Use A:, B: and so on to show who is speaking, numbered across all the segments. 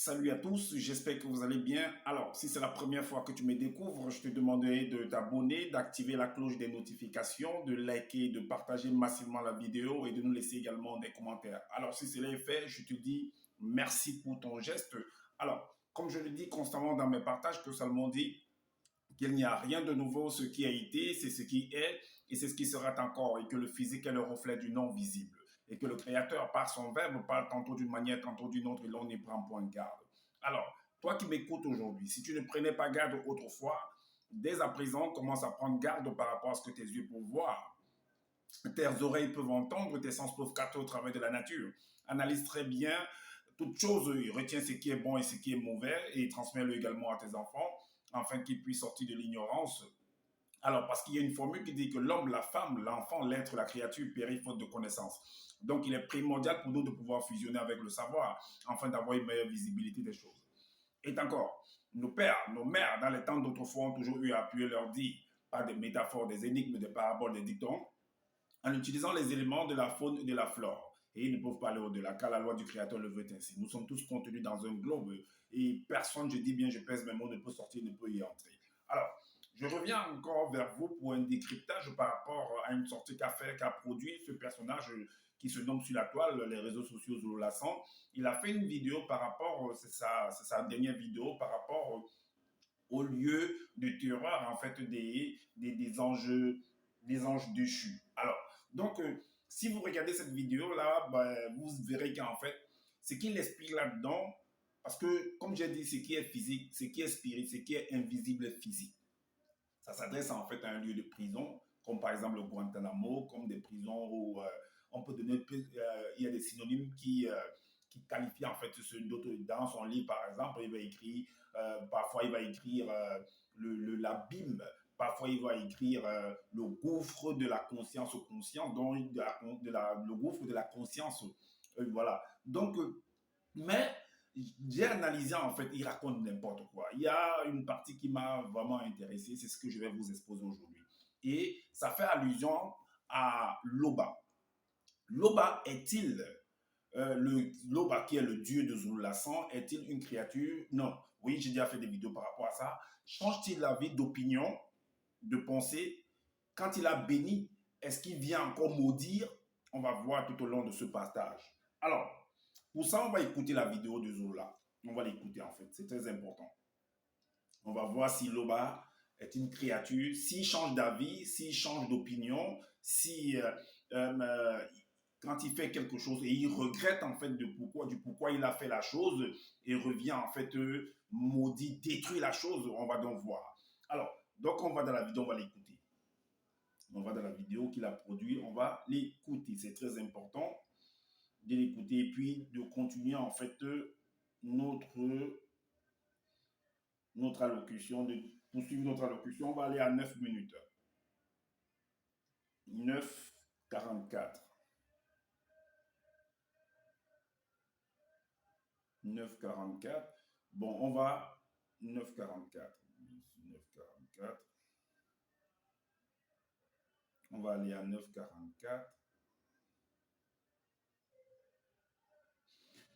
A: Salut à tous, j'espère que vous allez bien. Alors, si c'est la première fois que tu me découvres, je te demanderai de t'abonner, d'activer la cloche des notifications, de liker, de partager massivement la vidéo et de nous laisser également des commentaires. Alors, si cela est fait, je te dis merci pour ton geste. Alors, comme je le dis constamment dans mes partages, que Salomon dit qu'il n'y a rien de nouveau, ce qui a été, c'est ce qui est et c'est ce qui sera encore, et que le physique est le reflet du non visible. Et que le Créateur, par son verbe, parle tantôt d'une manière, tantôt d'une autre, et l'on n'y prend point garde. Alors, toi qui m'écoutes aujourd'hui, si tu ne prenais pas garde autrefois, dès à présent, commence à prendre garde par rapport à ce que tes yeux peuvent voir, tes oreilles peuvent entendre, tes sens peuvent capter au travers de la nature. Analyse très bien toute chose, retiens ce qui est bon et ce qui est mauvais et transmets-le également à tes enfants afin qu'ils puissent sortir de l'ignorance. Alors, parce qu'il y a une formule qui dit que l'homme, la femme, l'enfant, l'être, la créature périt faute de connaissance. Donc, il est primordial pour nous de pouvoir fusionner avec le savoir afin d'avoir une meilleure visibilité des choses. Et encore, nos pères, nos mères, dans les temps d'autrefois, ont toujours eu à appuyer leur dit par des métaphores, des énigmes, des paraboles, des dictons, en utilisant les éléments de la faune et de la flore. Et ils ne peuvent pas aller au-delà, car la loi du Créateur le veut ainsi. Nous sommes tous contenus dans un globe et personne, je dis bien, je pèse mes mots, ne peut sortir, ne peut y entrer. Alors, je reviens encore vers vous pour un décryptage par rapport à une sortie qu'a produit ce personnage qui se nomme sur la toile, les réseaux sociaux Zulu Lassan. Il a fait une vidéo par rapport, c'est sa dernière vidéo, par rapport au lieu de terreur, en fait, des anges déchus. Alors, donc, si vous regardez cette vidéo-là, ben, vous verrez qu'en fait, ce qu'il explique là-dedans, parce que, comme j'ai dit, ce qui est physique, ce qui est spirit, ce qui est invisible est physique. Ça s'adresse en fait à un lieu de prison, comme par exemple le Guantanamo, comme des prisons où on peut donner, il y a des synonymes qui qualifient en fait d'autres. Dans son livre, par exemple, il va écrire, parfois il va écrire l'abîme, parfois il va écrire le gouffre de la conscience consciente, donc le gouffre de la conscience. Voilà. Donc, mais j'ai analysé, en fait, il raconte n'importe quoi. Il y a une partie qui m'a vraiment intéressé, c'est ce que je vais vous exposer aujourd'hui. Et ça fait allusion à Loba. Loba est-il, Loba qui est le dieu de Zulu Lassan, est-il une créature? Non. Oui, j'ai déjà fait des vidéos par rapport à ça. Change-t-il la vie d'opinion, de pensée? Quand il a béni, est-ce qu'il vient encore maudire? On va voir tout au long de ce partage. Alors, pour ça, on va écouter la vidéo de Zola. On va l'écouter en fait, c'est très important. On va voir si Loba est une créature, s'il change d'avis, s'il change d'opinion, si quand il fait quelque chose et il regrette en fait du pourquoi il a fait la chose et revient en fait maudit, détruit la chose, on va donc voir. Alors, donc on va dans la vidéo, on va l'écouter. On va dans la vidéo qu'il a produite, on va l'écouter, c'est très important de l'écouter et puis de continuer en fait notre allocution, de poursuivre notre allocution. On va aller à 9 minutes. 9,44. 9,44. Bon, on va 9,44. 9,44. On va aller à 9,44.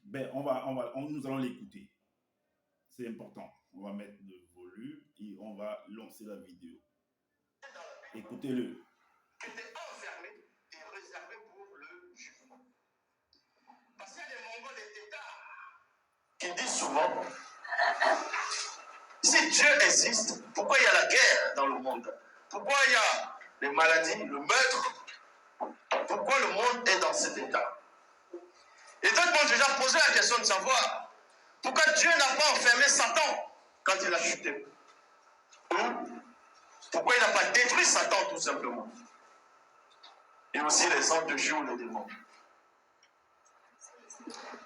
A: Ben, nous allons l'écouter. C'est important. On va mettre le volume et on va lancer la vidéo. Écoutez-le.
B: Qui était enfermé et réservé pour le jugement. Parce qu'il y a des Mongols, des têtards, qui disent souvent, si Dieu existe, pourquoi il y a la guerre dans le monde? Pourquoi il y a les maladies, le meurtre? Pourquoi le monde est dans cet état? Et d'autres m'ont déjà posé la question de savoir pourquoi Dieu n'a pas enfermé Satan quand il a chuté. Pourquoi il n'a pas détruit Satan tout simplement? Et aussi les anges de Dieu ou les démons.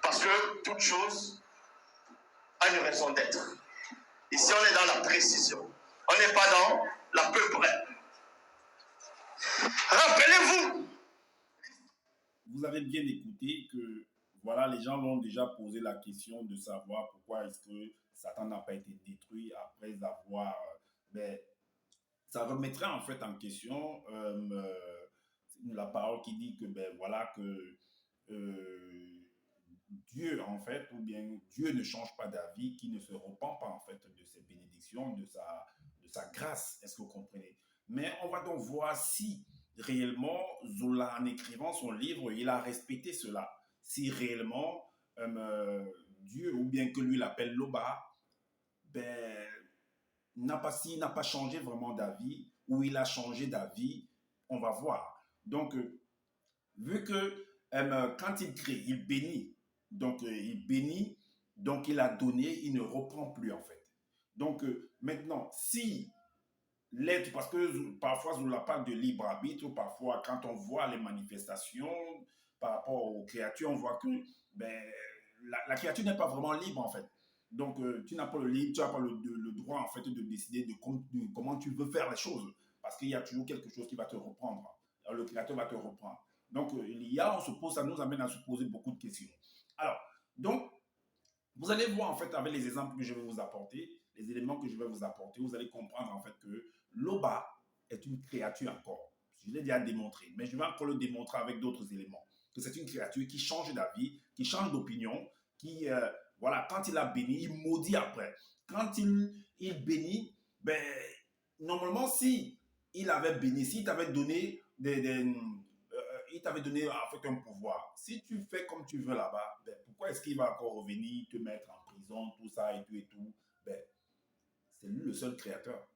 B: Parce que toute chose a une raison d'être. Ici, on est dans la précision. On n'est pas dans la peu près. Rappelez-vous.
A: Vous avez bien écouté que, voilà, les gens l'ont déjà posé la question de savoir pourquoi est-ce que Satan n'a pas été détruit après avoir... ben, ça remettrait en fait en question la parole qui dit que, ben voilà, que Dieu, en fait, ou bien Dieu ne change pas d'avis, qui ne se repent pas, en fait, de ses bénédictions, de sa grâce. Est-ce que vous comprenez? Mais on va donc voir si réellement Zola, en écrivant son livre, il a respecté cela. Si réellement Dieu, ou bien que lui l'appelle Loba, ben, s'il n'a pas changé vraiment d'avis, ou il a changé d'avis, on va voir. Donc, vu que quand il crée, il bénit. Donc, il bénit, donc il a donné, il ne reprend plus en fait. Donc, maintenant, si l'être, parce que parfois, on la parle de libre arbitre, parfois, quand on voit les manifestations par rapport aux créatures, on voit que ben, la créature n'est pas vraiment libre en fait. Donc, tu n'as pas le libre, tu n'as pas le droit en fait de décider de comment tu veux faire les choses. Parce qu'il y a toujours quelque chose qui va te reprendre. Alors, le créateur va te reprendre. Donc, ça nous amène à se poser beaucoup de questions. Alors, donc, vous allez voir en fait avec les exemples que je vais vous apporter, les éléments que je vais vous apporter, vous allez comprendre en fait que l'Oba est une créature encore. Je l'ai déjà démontré, mais je vais encore le démontrer avec d'autres éléments. Que c'est une créature qui change d'avis, qui change d'opinion, qui, voilà, quand il a béni, il maudit après. Quand il bénit, ben, normalement, si il avait béni, s'il t'avait donné il t'avait donné en fait un pouvoir. Si tu fais comme tu veux là-bas, ben, pourquoi est-ce qu'il va encore revenir te mettre en prison, tout ça et tout et tout? Ben, c'est lui le seul créateur.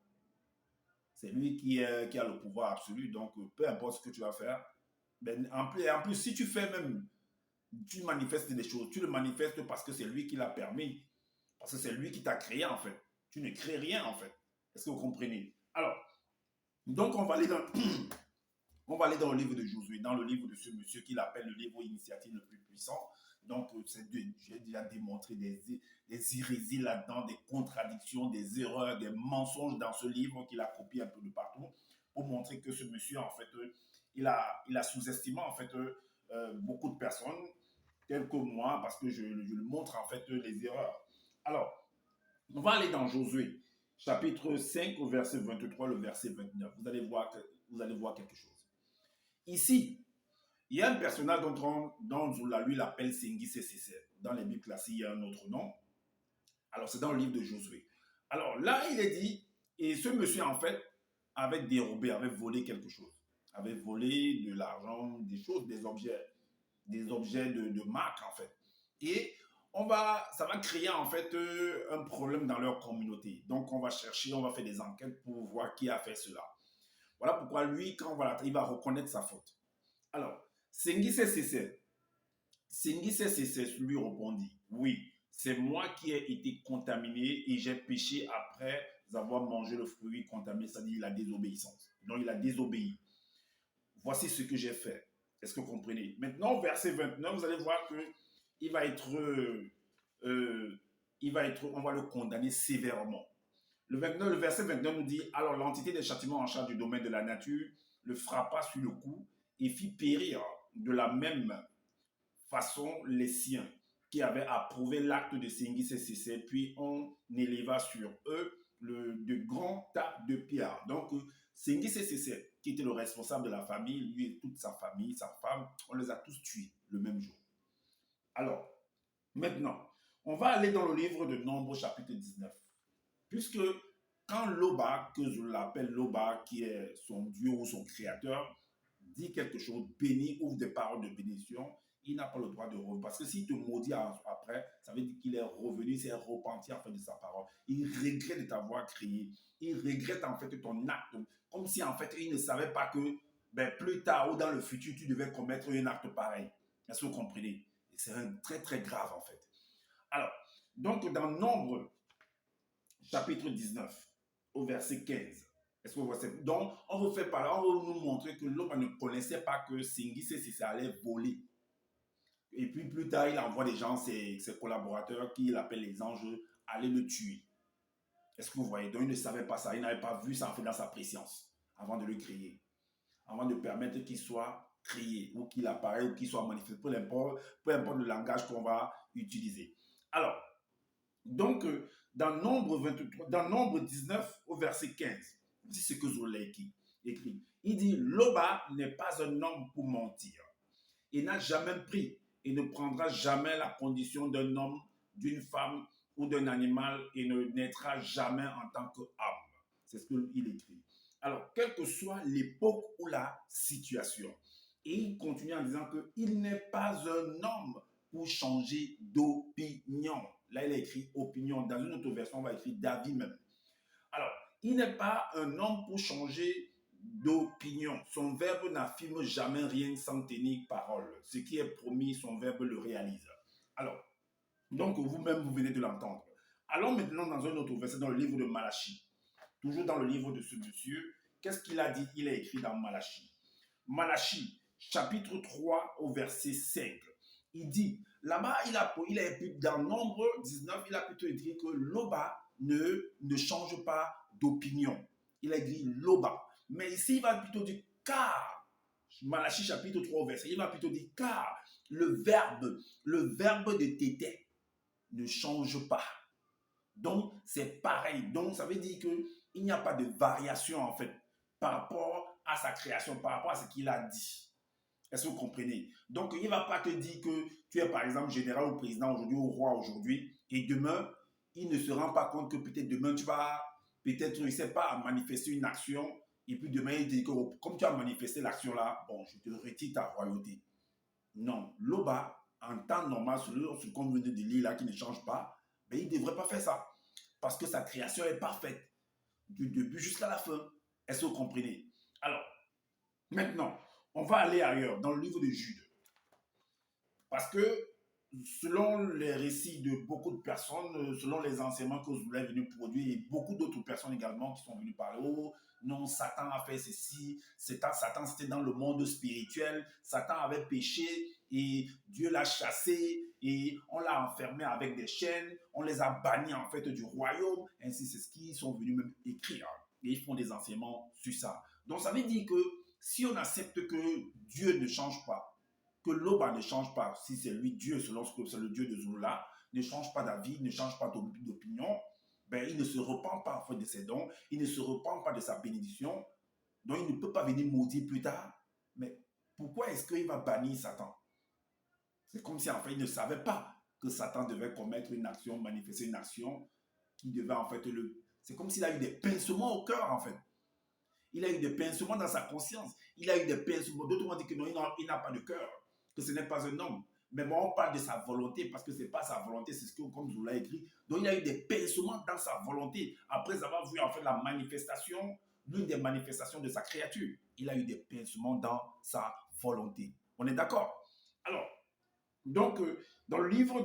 A: C'est lui qui a le pouvoir absolu. Donc, peu importe ce que tu vas faire. Ben, en plus, si tu fais même, tu manifestes des choses, tu le manifestes parce que c'est lui qui l'a permis. Parce que c'est lui qui t'a créé en fait. Tu ne crées rien en fait. Est-ce que vous comprenez? Alors, donc on va aller dans, on va aller dans le livre de Josué, dans le livre de ce monsieur qu'il appelle le livre initiatique le plus puissant. Donc, j'ai déjà démontré des hérésies là-dedans, des contradictions, des erreurs, des mensonges dans ce livre qu'il a copié un peu de partout pour montrer que ce monsieur, en fait, il a sous-estimé, en fait, beaucoup de personnes, telles que moi, parce que je le montre, en fait, les erreurs. Alors, on va aller dans Josué, chapitre 5, au verset 23, le verset 29. Vous allez voir quelque chose. Ici, il y a un personnage dont Zola, lui, l'appelle Sengi Sesese. Dans les Bibles classiques, il y a un autre nom. Alors, c'est dans le livre de Josué. Alors, là, il est dit, et ce monsieur, en fait, avait dérobé, avait volé quelque chose. Avait volé de l'argent, des choses, des objets de marque, en fait. Et ça va créer, en fait, un problème dans leur communauté. Donc, on va chercher, on va faire des enquêtes pour voir qui a fait cela. Voilà pourquoi lui, quand il va reconnaître sa faute. Alors, Sengi Sesese lui répondit, oui, c'est moi qui ai été contaminé et j'ai péché après avoir mangé le fruit contaminé, c'est-à-dire la désobéissance. Donc, il a désobéi. Voici ce que j'ai fait. Est-ce que vous comprenez? Maintenant, verset 29, vous allez voir que il va être, on va le condamner sévèrement. Le verset 29 nous dit, alors l'entité des châtiments en charge du domaine de la nature le frappa sur le cou et fit périr de la même façon les siens qui avaient approuvé l'acte de Sengi Sesese, puis on éleva sur eux de grands tas de pierres. Donc, Sengi Sesese, qui était le responsable de la famille, lui et toute sa famille, sa femme, on les a tous tués le même jour. Alors, maintenant, on va aller dans le livre de Nombres, chapitre 19. Puisque quand Loba, que je l'appelle Loba, qui est son Dieu ou son créateur, dit quelque chose, bénit, ouvre des paroles de bénédiction, il n'a pas le droit de revenir. Parce que s'il te maudit après, ça veut dire qu'il est revenu, il s'est repenti en fait de sa parole. Il regrette de t'avoir créé. Il regrette en fait ton acte. Comme si en fait il ne savait pas que plus tard ou dans le futur, tu devais commettre un acte pareil. Est-ce que vous comprenez? C'est très très grave en fait. Alors, donc dans Nombre, chapitre 19, au verset 15. Est-ce que vous voyez? Donc, on vous fait parler, on va nous montrer que l'homme ne connaissait pas que Sengi Sesese allait voler. Et puis plus tard, il envoie des gens, ses collaborateurs, qui l'appellent les anges, aller le tuer. Est-ce que vous voyez? Donc, il ne savait pas ça, il n'avait pas vu ça en fait dans sa préscience, avant de le créer, avant de permettre qu'il soit créé, ou qu'il apparaisse, ou qu'il soit manifesté, peu importe le langage qu'on va utiliser. Alors, donc, dans Nombre 19, au verset 15, c'est ce que Zola écrit. Il dit, Loba n'est pas un homme pour mentir. Il n'a jamais pris et ne prendra jamais la condition d'un homme, d'une femme ou d'un animal et ne naîtra jamais en tant qu'âme. C'est ce qu'il écrit. Alors, quelle que soit l'époque ou la situation. Et il continue en disant qu'il n'est pas un homme pour changer d'opinion. Là, il a écrit opinion. Dans une autre version, on va écrire d'avis même. Alors, il n'est pas un homme pour changer d'opinion. Son verbe n'affirme jamais rien sans tenir parole. Ce qui est promis, son verbe le réalise. Alors, donc vous-même, vous venez de l'entendre. Allons maintenant dans un autre verset, dans le livre de Malachie. Toujours dans le livre de ce monsieur, qu'est-ce qu'il a dit? Il a écrit dans Malachie. Malachie, chapitre 3, au verset 5. Il dit, là-bas, il a dans Nombre 19, il a plutôt écrit que Loba ne change pas d'opinion. Il a dit Loba. Mais ici, il va plutôt dire car. Malachie, chapitre 3, au verset, il va plutôt dire car le verbe de tété ne change pas. Donc, c'est pareil. Donc, ça veut dire qu'il n'y a pas de variation, en fait, par rapport à sa création, par rapport à ce qu'il a dit. Est-ce que vous comprenez? Donc, il ne va pas te dire que tu es, par exemple, général ou président aujourd'hui, ou roi aujourd'hui, et demain, il ne se rend pas compte que peut-être demain, tu vas, peut-être, il ne sait pas, manifester une action, et puis demain, il te dit que comme tu as manifesté l'action-là, bon, je te retire ta royauté. Non, Loba, en temps normal, ce qu'on vient de lire là, qui ne change pas, ben, il ne devrait pas faire ça. Parce que sa création est parfaite. Du début jusqu'à la fin. Est-ce que vous comprenez? Alors, maintenant, on va aller ailleurs, dans le livre de Jude. Parce que, selon les récits de beaucoup de personnes, selon les enseignements que vous avez venu produire, et beaucoup d'autres personnes également qui sont venues parler, oh, non, Satan a fait ceci, Satan c'était dans le monde spirituel, Satan avait péché et Dieu l'a chassé et on l'a enfermé avec des chaînes, on les a bannis en fait du royaume, ainsi c'est ce qu'ils sont venus même écrire. Et ils font des enseignements sur ça. Donc ça veut dire que si on accepte que Dieu ne change pas, que Loba ne change pas, si c'est lui Dieu, selon ce que c'est le Dieu de Zula, ne change pas d'avis, ne change pas d'opinion, ben, il ne se repent pas en fait de ses dons, il ne se repent pas de sa bénédiction, donc il ne peut pas venir maudire plus tard. Mais pourquoi est-ce qu'il va bannir Satan? C'est comme si en fait il ne savait pas que Satan devait commettre une action, manifester une action qui devait en fait le... C'est comme s'il a eu des pincements au cœur en fait. Il a eu des pincements dans sa conscience. Il a eu des pincements. D'autres ont dit que non, il n'a pas de cœur, que ce n'est pas un homme. Mais moi, on parle de sa volonté parce que ce n'est pas sa volonté, c'est ce que, comme je vous l'ai écrit. Donc, il a eu des pincements dans sa volonté. Après avoir vu en fait la manifestation, l'une des manifestations de sa créature, il a eu des pincements dans sa volonté. On est d'accord? Alors, donc, dans le livre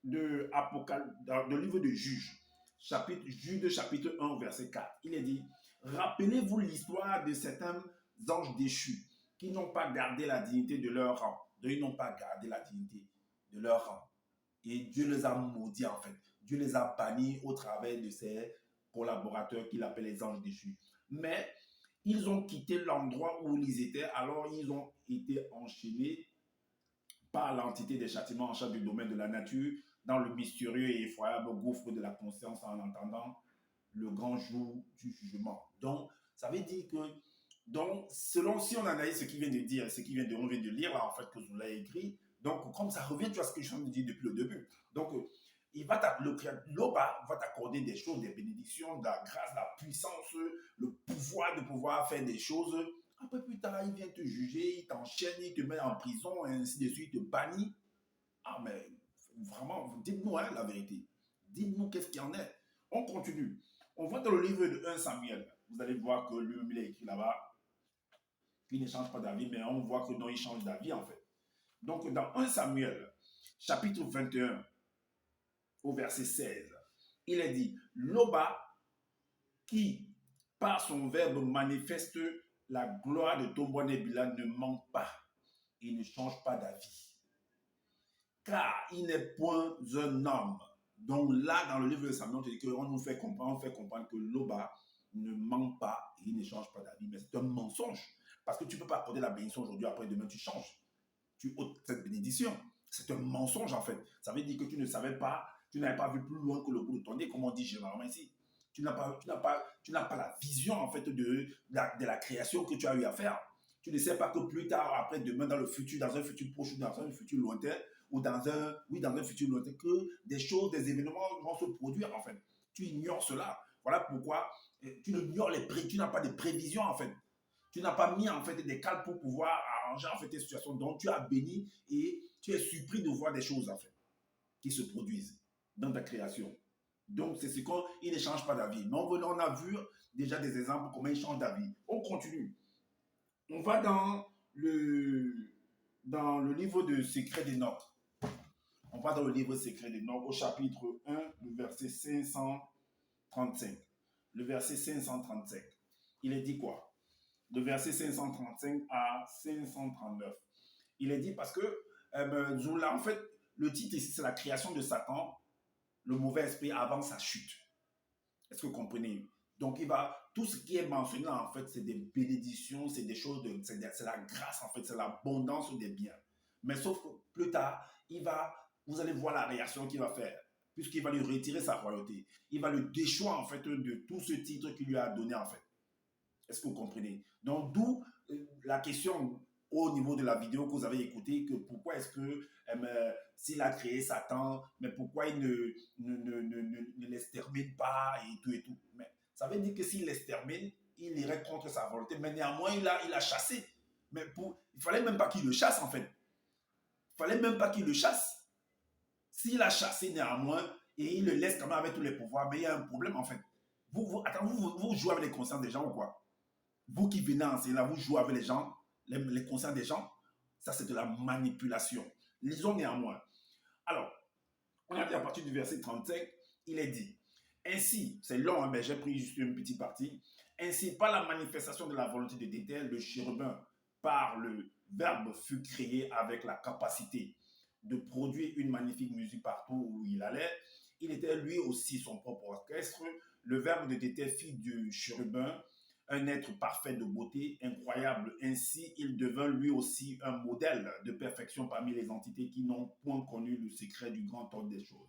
A: dans le livre de Jude, chapitre 1, verset 4, il est dit, rappelez-vous l'histoire de certains anges déchus qui n'ont pas gardé la dignité de leur rang. Donc, ils n'ont pas gardé la dignité de leur rang. Et Dieu les a maudits en fait. Dieu les a bannis au travers de ses collaborateurs qu'il appelle les anges déchus. Mais ils ont quitté l'endroit où ils étaient, alors ils ont été enchaînés par l'entité des châtiments en charge du domaine de la nature, dans le mystérieux et effroyable gouffre de la conscience en entendant le grand jour du jugement. Donc, ça veut dire que, donc, selon, si on analyse ce qu'il vient de dire, ce qu'il vient de lire, là, en fait, que vous l'avez écrit, donc, comme ça revient, tu vois ce que je viens de dire depuis le début. Donc, Loba va t'accorder des choses, des bénédictions, de la grâce, de la puissance, le pouvoir de pouvoir faire des choses. Après, plus tard, il vient te juger, il t'enchaîne, il te met en prison, et ainsi de suite, il te bannit. Ah, mais vraiment, dites-nous hein, la vérité. Dites-nous qu'est-ce qu'il y en est. On continue. On va dans le livre de 1 Samuel. Vous allez voir que lui-même, il a écrit là-bas qu'il ne change pas d'avis, mais on voit que non, il change d'avis en fait. Donc, dans 1 Samuel, chapitre 21, au verset 16, il est dit, Loba, qui, par son verbe, manifeste la gloire de Tombouanébila, ne manque pas. Il ne change pas d'avis. Car il n'est point un homme. Donc là, dans le livre de Samuel, on nous fait comprendre, que Loba ne ment pas et il ne change pas d'avis. Mais c'est un mensonge. Parce que tu ne peux pas accorder la bénédiction aujourd'hui, après demain tu changes. Tu ôtes cette bénédiction. C'est un mensonge en fait. Ça veut dire que tu ne savais pas, tu n'avais pas vu plus loin que le bout de ton nez, comme on dit généralement ici. Tu n'as pas la vision en fait de la création que tu as eu à faire. Tu ne sais pas que plus tard, après, demain, dans le futur, dans un futur proche ou dans un futur lointain, ou dans un futur lointain, que des choses, des événements vont se produire, en fait. Tu ignores cela. Voilà pourquoi tu ignores tu n'as pas de prévisions, en fait. Tu n'as pas mis, en fait, des calmes pour pouvoir arranger, en fait, tes situations. Donc, tu as béni et tu es surpris de voir des choses, en fait, qui se produisent dans ta création. Donc, c'est ce qu'il ne change pas d'avis. Donc, on a vu déjà des exemples comment il change d'avis. On continue. On va dans le livre de Secret d'Enoch. On va dans le livre Secret d'Enoch au chapitre 1, le verset 535. Le verset 535. Il est dit quoi? Le verset 535 à 539. Il est dit parce que Zoula, en fait, le titre ici, c'est la création de Satan, le mauvais esprit avant sa chute. Est-ce que vous comprenez? Donc, tout ce qui est mentionné, en fait, c'est des bénédictions, c'est des choses, c'est la grâce, en fait, c'est l'abondance des biens. Mais sauf que plus tard, vous allez voir la réaction qu'il va faire, puisqu'il va lui retirer sa royauté. Il va le déchoir, en fait, de tout ce titre qu'il lui a donné, en fait. Est-ce que vous comprenez? Donc, d'où la question au niveau de la vidéo que vous avez écoutée, que pourquoi est-ce que s'il a créé Satan, mais pourquoi il ne l'extermine pas et tout et tout. Mais ça veut dire que s'il l'extermine, il irait contre sa volonté. Mais néanmoins, il a chassé. Mais il ne fallait même pas qu'il le chasse, en fait. Il ne fallait même pas qu'il le chasse. S'il a chassé néanmoins, et il le laisse quand même avec tous les pouvoirs, mais il y a un problème, en fait. Vous jouez avec les consciences des gens ou quoi? Vous qui venez enseigner là, vous jouez avec les gens, les consciences des gens, ça c'est de la manipulation. Lisons néanmoins. Alors, on a dit à partir du verset 35, il est dit, ainsi, c'est long, hein, mais j'ai pris juste une petite partie, ainsi, par la manifestation de la volonté de Déter, le chérubin, par le Verbe, fut créé avec la capacité de produire une magnifique musique partout où il allait. Il était lui aussi son propre orchestre. Le Verbe de Déter fit du chérubin un être parfait de beauté, incroyable. Ainsi, il devint lui aussi un modèle de perfection parmi les entités qui n'ont point connu le secret du grand ordre des choses.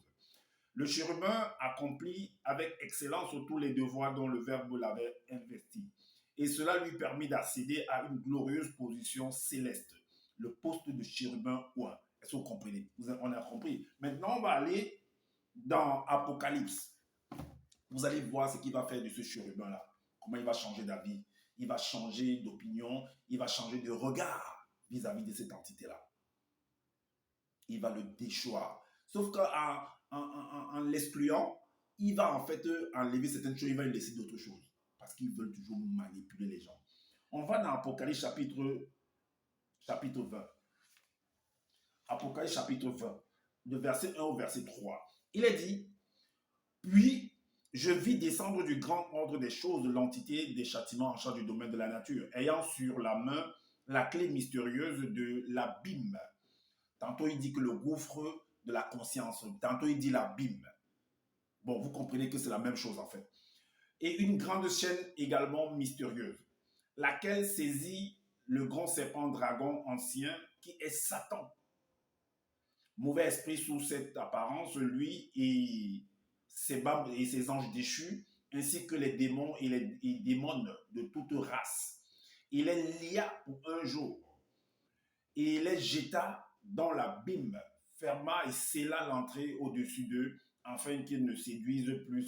A: Le chérubin accomplit avec excellence tous les devoirs dont le Verbe l'avait investi. Et cela lui permit d'accéder à une glorieuse position céleste, le poste de chérubin 1. Est-ce que vous comprenez? On a compris. Maintenant, on va aller dans Apocalypse. Vous allez voir ce qu'il va faire de ce chérubin-là. Comment il va changer d'avis, il va changer d'opinion, il va changer de regard vis-à-vis de cette entité-là. Il va le déchoir. Sauf qu'en l'excluant, il va en fait enlever certaines choses, il va lui laisser d'autres choses. Parce qu'ils veulent toujours manipuler les gens. On va dans Apocalypse chapitre 20. Apocalypse chapitre 20, de verset 1 au verset 3. Il est dit, puis je vis descendre du grand ordre des choses l'entité des châtiments en charge du domaine de la nature, ayant sur la main la clé mystérieuse de l'abîme. Tantôt il dit que le gouffre de la conscience, tantôt il dit l'abîme. Bon, vous comprenez que c'est la même chose en fait. Et une grande chaîne également mystérieuse, laquelle saisit le grand serpent dragon ancien qui est Satan. Mauvais esprit sous cette apparence, lui et ses anges déchus, ainsi que les démons et les démones de toute race. Il les lia pour un jour et les jeta dans l'abîme, ferma et scella l'entrée au-dessus d'eux, afin qu'ils ne séduisent plus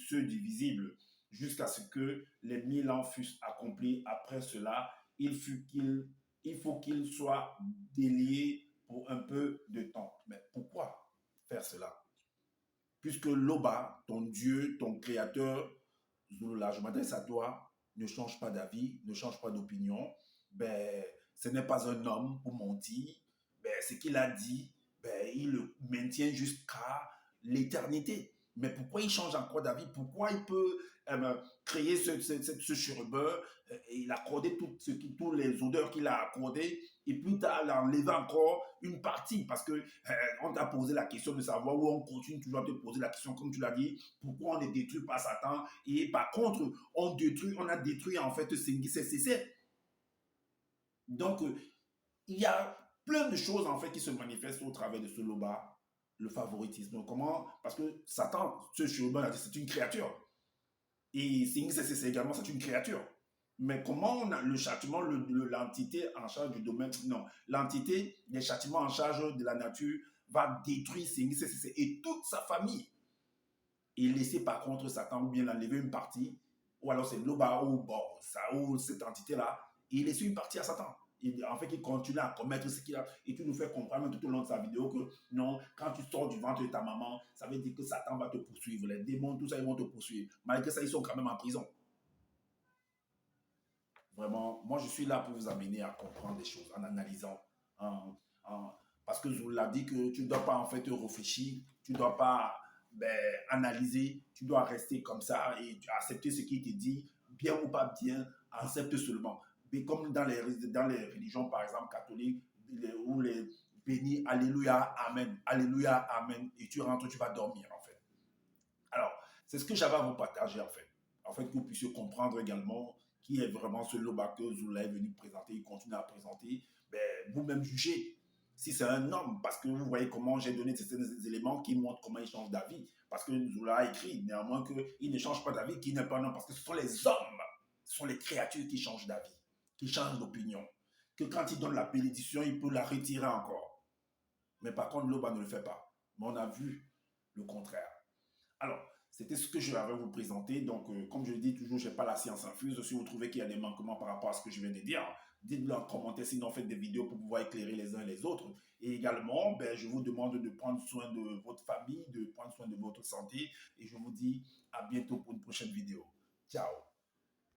A: ceux divisibles, jusqu'à ce que les 1000 ans fussent accomplis. Après cela, il faut qu'ils soient déliés pour un peu de temps. Mais pourquoi faire cela? Puisque Loba, ton Dieu, ton Créateur, là, je m'adresse à toi, ne change pas d'avis, ne change pas d'opinion. Ben, ce n'est pas un homme pour mentir. Ben, ce qu'il a dit, ben, il le maintient jusqu'à l'éternité. Mais pourquoi il change encore d'avis? Pourquoi il peut créer ce chérubin et il a accordé toutes les odeurs qu'il a accordées et plus tard l'enlever encore une partie parce que on t'a posé la question de savoir où on continue toujours à te poser la question comme tu l'as dit, pourquoi on ne détruit pas Satan et par contre on a détruit en fait c'est. Donc il y a plein de choses en fait qui se manifestent au travers de ce Loba, le favoritisme. Comment? Parce que Satan, ce chérubin, c'est une créature. Et c'est également, c'est une créature. Mais comment on a le châtiment, l'entité en charge du domaine, non, l'entité des châtiments en charge de la nature va détruire et toute sa famille. Et laisser par contre Satan ou bien enlever une partie, ou alors c'est Loba ou bon, ça, ou cette entité-là, et laisser une partie à Satan. Et en fait, il continue à commettre ce qu'il a. Et tu nous fais comprendre tout au long de sa vidéo que non, quand tu sors du ventre de ta maman, ça veut dire que Satan va te poursuivre. Les démons, tout ça, ils vont te poursuivre. Malgré ça, ils sont quand même en prison. Vraiment, moi, je suis là pour vous amener à comprendre des choses en analysant. En, parce que je vous l'ai dit que tu ne dois pas en fait réfléchir, tu ne dois pas analyser, tu dois rester comme ça et accepter ce qui te dit, bien ou pas bien, accepte seulement. Mais comme dans les religions, par exemple, catholiques, où les bénis, Alléluia, Amen, Alléluia, Amen, et tu rentres, tu vas dormir en fait. Alors, c'est ce que j'avais à vous partager en fait. En fait, que vous puissiez comprendre également qui est vraiment ce Loba que Zoula est venu présenter, il continue à présenter, vous-même jugez si c'est un homme, parce que vous voyez comment j'ai donné certains éléments qui montrent comment il change d'avis. Parce que Zoula a écrit néanmoins qu'il ne change pas d'avis, qu'il n'est pas un homme, parce que ce sont les hommes, ce sont les créatures qui changent d'avis, qui changent d'opinion. Que quand il donne la bénédiction, il peut la retirer encore. Mais par contre, Loba ne le fait pas. Mais on a vu le contraire. Alors, c'était ce que je vais vous présenter. Donc, comme je le dis toujours, je n'ai pas la science infuse. Si vous trouvez qu'il y a des manquements par rapport à ce que je viens de dire, dites-le en commentaire, sinon faites des vidéos pour pouvoir éclairer les uns et les autres. Et également, je vous demande de prendre soin de votre famille, de prendre soin de votre santé. Et je vous dis à bientôt pour une prochaine vidéo. Ciao.